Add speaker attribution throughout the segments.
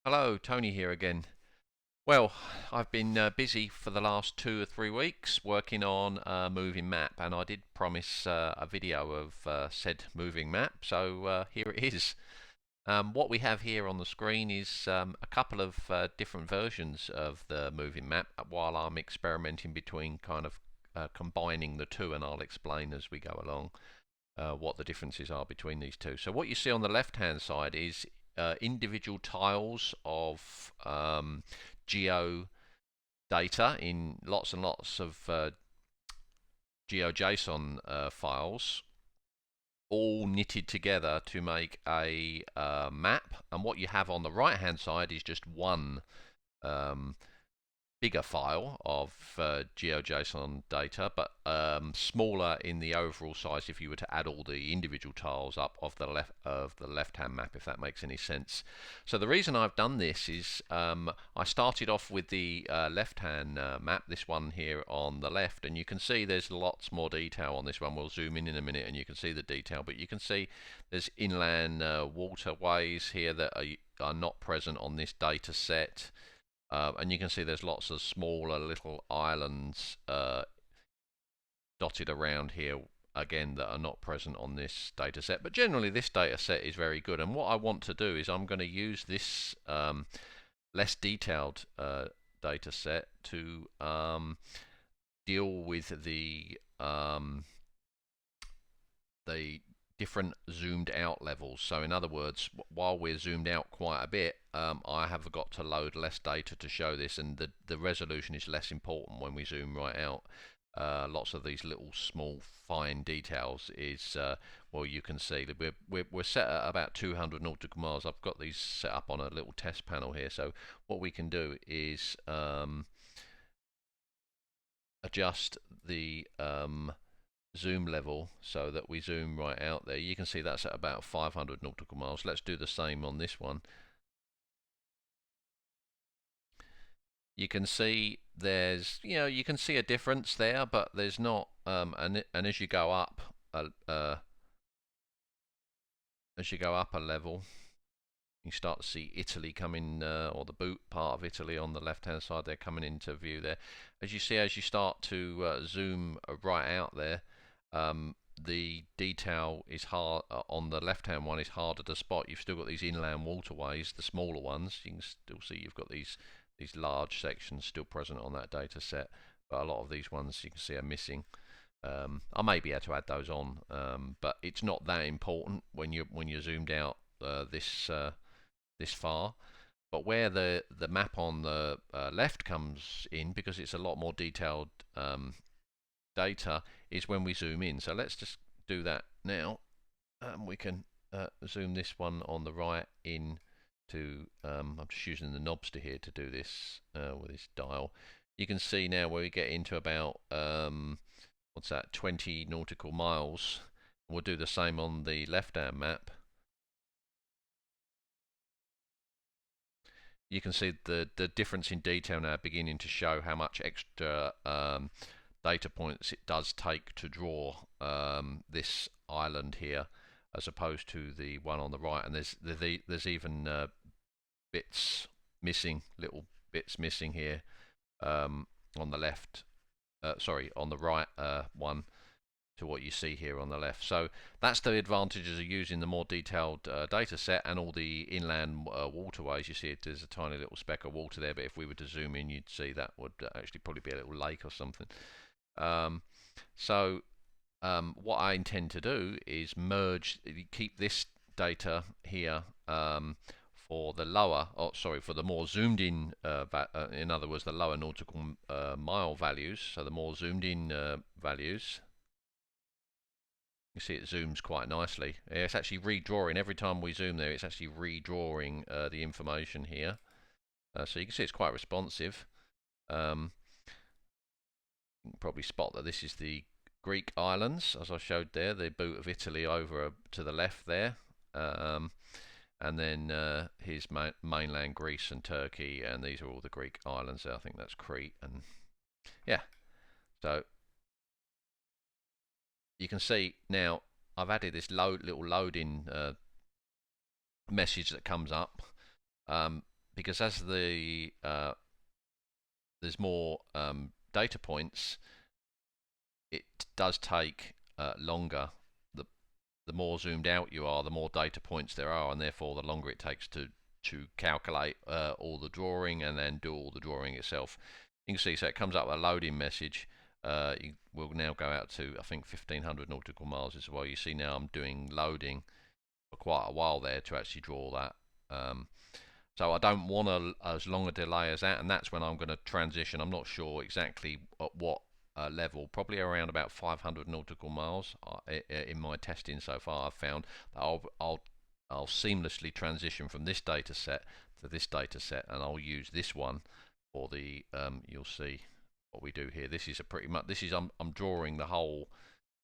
Speaker 1: Hello, Tony here again. Well, I've been busy for the last 2 or 3 weeks working on a moving map, and I did promise a video of said moving map, so here it is. What we have here on the screen is a couple of different versions of the moving map while I'm experimenting between kind of combining the two, and I'll explain as we go along what the differences are between these two. So what you see on the left hand side is individual tiles of geo data in lots and lots of GeoJSON files, all knitted together to make a map. And what you have on the right hand side is just one um, bigger file of GeoJSON data, but smaller in the overall size if you were to add all the individual tiles up of the left-hand map, if that makes any sense. So the reason I've done this is I started off with the left-hand map, this one here on the left, and you can see there's lots more detail on this one. We'll zoom in a minute and you can see the detail, but you can see there's inland waterways here that are not present on this data set. And you can see there's lots of smaller little islands dotted around here again that are not present on this data set. But generally this data set is very good, and what I want to do is I'm going to use this less detailed data set to deal with the different zoomed out levels. So in other words, while we're zoomed out quite a bit, I have got to load less data to show this, and the resolution is less important when we zoom right out. Lots of these little small fine details is well, you can see that we're set at about 200 nautical miles. I've got these set up on a little test panel here, so what we can do is adjust the zoom level so that we zoom right out there. You can see that's at about 500 nautical miles. Let's do the same on this one. You can see there's, you can see a difference there, but there's not. And as you go up, a level, you start to see Italy coming, or the boot part of Italy on the left-hand side. They're coming into view there. As you see, as you start to zoom right out there, the detail is hard on the left-hand one is harder to spot. You've still got these inland waterways, the smaller ones. You can still see you've got these large sections still present on that data set, but a lot of these ones you can see are missing. I may be able to add those on, but it's not that important when you're zoomed out this far. But where the map on the left comes in, because it's a lot more detailed data, is when we zoom in. So let's just do that now. We can zoom this one on the right in to, I'm just using the knobster here to do this with this dial. You can see now where we get into about, what's that, 20 nautical miles. We'll do the same on the left-hand map. You can see the difference in detail now beginning to show how much extra data points it does take to draw this island here, as opposed to the one on the right. And there's even bits missing, little bits missing here on the left. Sorry, on the right one to what you see here on the left. So that's the advantages of using the more detailed data set and all the inland waterways. You see there's a tiny little speck of water there, but if we were to zoom in, you'd see that would actually probably be a little lake or something. What I intend to do is keep this data here for the lower, for the more zoomed in, in other words, the lower nautical mile values, so the more zoomed in values. You see it zooms quite nicely. It's actually redrawing. Every time we zoom there, it's actually redrawing the information here. So you can see it's quite responsive. You can probably spot that this is the Greek islands, as I showed there, the boot of Italy over to the left there. And then here's mainland Greece and Turkey, and these are all the Greek islands there. I think that's Crete, and yeah. So you can see now I've added this little loading message that comes up. because as there's more data points, it does take longer. The more zoomed out you are, the more data points there are, and therefore the longer it takes to calculate all the drawing and then do all the drawing itself. You can see, so it comes up with a loading message. We'll now go out to, I think, 1500 nautical miles as well. You see now I'm doing loading for quite a while there to actually draw that. So I don't want as long a delay as that, and that's when I'm going to transition. I'm not sure exactly at what level, probably around about 500 nautical miles. In my testing so far, I've found that I'll seamlessly transition from this data set to this data set, and I'll use this one for the. You'll see what we do here. This is a pretty much. This is I'm drawing the whole.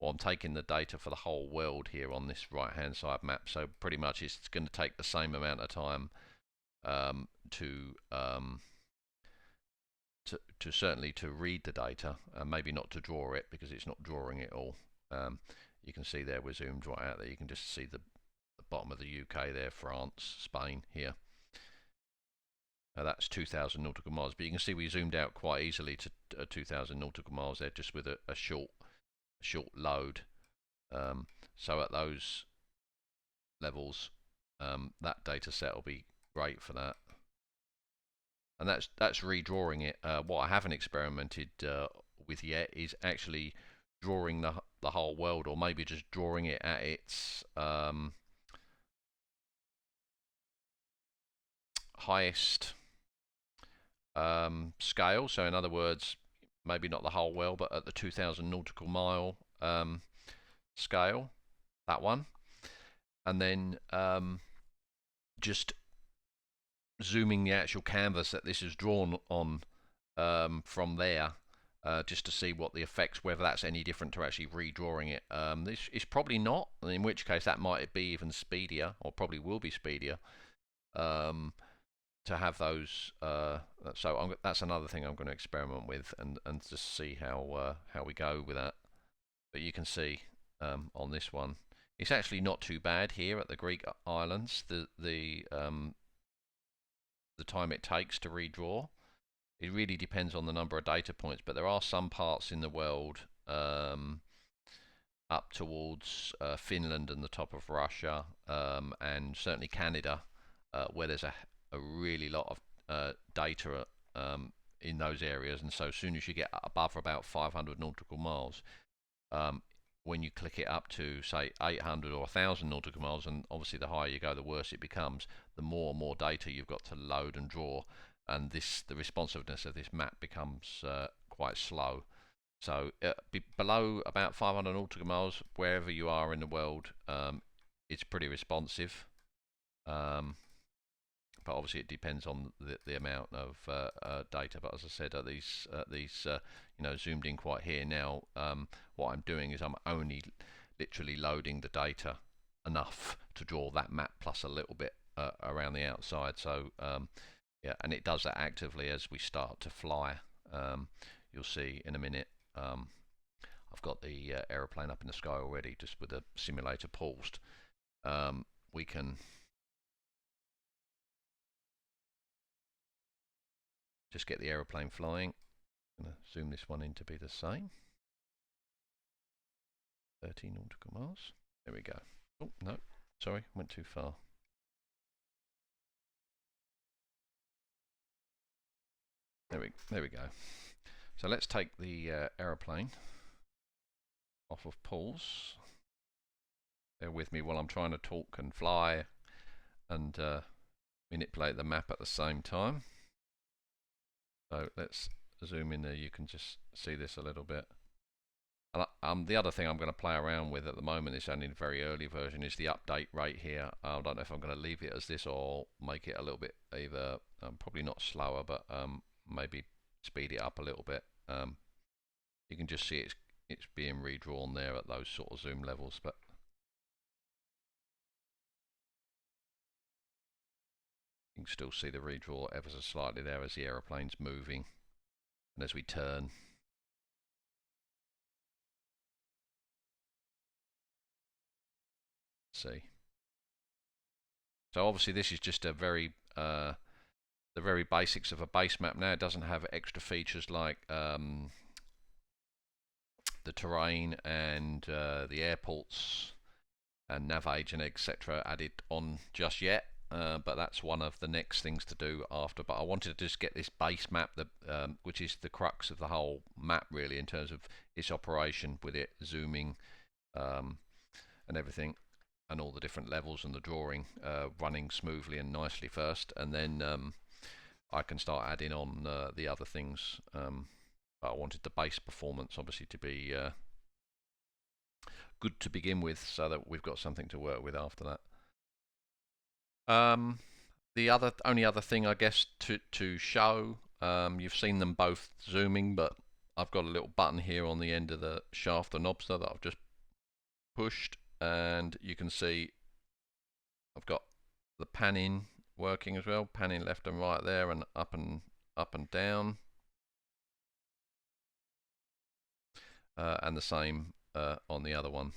Speaker 1: Or I'm taking the data for the whole world here on this right-hand side map. So pretty much it's going to take the same amount of time to certainly to read the data, maybe not to draw it because it's not drawing it all. You can see there we're zoomed right out there. You can just see the bottom of the UK there, France, Spain here. That's 2,000 nautical miles, but you can see we zoomed out quite easily to 2,000 nautical miles there, just with a short load. So at those levels, that data set will be great for that. And that's redrawing it. What I haven't experimented with yet is actually drawing the whole world, or maybe just drawing it at its highest scale. So in other words, maybe not the whole world, but at the 2,000 nautical mile scale, that one, and then just zooming the actual canvas that this is drawn on from there, just to see what the effects, whether that's any different to actually redrawing it. This is probably not, in which case that might be even speedier, or probably will be speedier, to have those. So that's another thing I'm going to experiment with and just see how we go with that. But you can see on this one, it's actually not too bad here at the Greek islands. The time it takes to redraw, it really depends on the number of data points, but there are some parts in the world up towards Finland and the top of Russia, and certainly Canada, where there's a really lot of data in those areas. And so as soon as you get above about 500 nautical miles, when you click it up to say 800 or 1,000 nautical miles, and obviously the higher you go, the worse it becomes, the more and more data you've got to load and draw, and the responsiveness of this map becomes quite slow. So below about 500 nautical miles, wherever you are in the world, it's pretty responsive. But obviously it depends on the amount of data. But as I said, these zoomed in quite here now, what I'm doing is I'm only literally loading the data enough to draw that map plus a little bit around the outside. So yeah, and it does that actively as we start to fly. You'll see in a minute. I've got the aeroplane up in the sky already, just with the simulator paused. We can just get the aeroplane flying. I'm going to zoom this one in to be the same. 30 nautical miles. There we go. Oh, no, sorry, went too far. There we go. So let's take the aeroplane off of pause. Bear with me while I'm trying to talk and fly and manipulate the map at the same time. So let's zoom in there. You can just see this a little bit. And the other thing I'm going to play around with at the moment, it's only a very early version, is the update rate here. I don't know if I'm going to leave it as this or make it a little bit either, probably not slower, but maybe speed it up a little bit. You can just see it's being redrawn there at those sort of zoom levels, but you can still see the redraw ever so slightly there as the aeroplane's moving and as we turn. See. So obviously this is just a very the very basics of a base map now. It doesn't have extra features like the terrain and the airports and nav agent, etc. added on just yet. But that's one of the next things to do after. But I wanted to just get this base map, which is the crux of the whole map, really, in terms of its operation, with it zooming and everything, and all the different levels and the drawing running smoothly and nicely first, and then I can start adding on the other things. But I wanted the base performance, obviously, to be good to begin with, so that we've got something to work with after that. The only other thing, I guess, to show, you've seen them both zooming, but I've got a little button here on the end of the shaft or knobster that I've just pushed, and you can see I've got the panning working as well, panning left and right there, and up and down, and the same on the other one.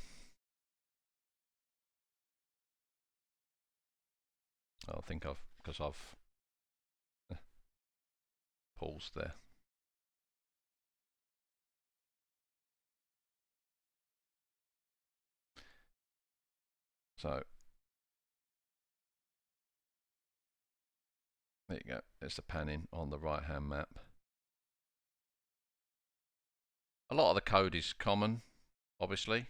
Speaker 1: I think because I've paused there. So there you go, there's the panning on the right hand map. A lot of the code is common, obviously,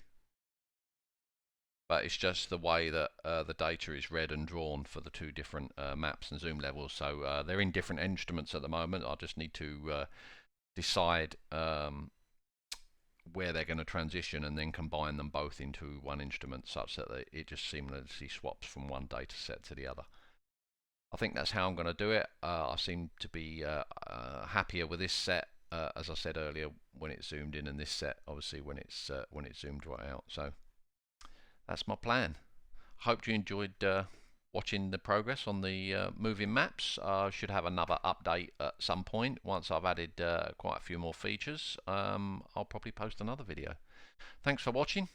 Speaker 1: but it's just the way that the data is read and drawn for the two different maps and zoom levels. So they're in different instruments at the moment. I just need to decide where they're going to transition and then combine them both into one instrument, such that it just seamlessly swaps from one data set to the other. I think that's how I'm going to do it. I seem to be happier with this set, as I said earlier, when it's zoomed in, and this set obviously when it's zoomed right out. So that's my plan. Hope you enjoyed watching the progress on the moving maps. I should have another update at some point. Once I've added quite a few more features, I'll probably post another video. Thanks for watching.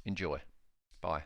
Speaker 1: Enjoy. Bye.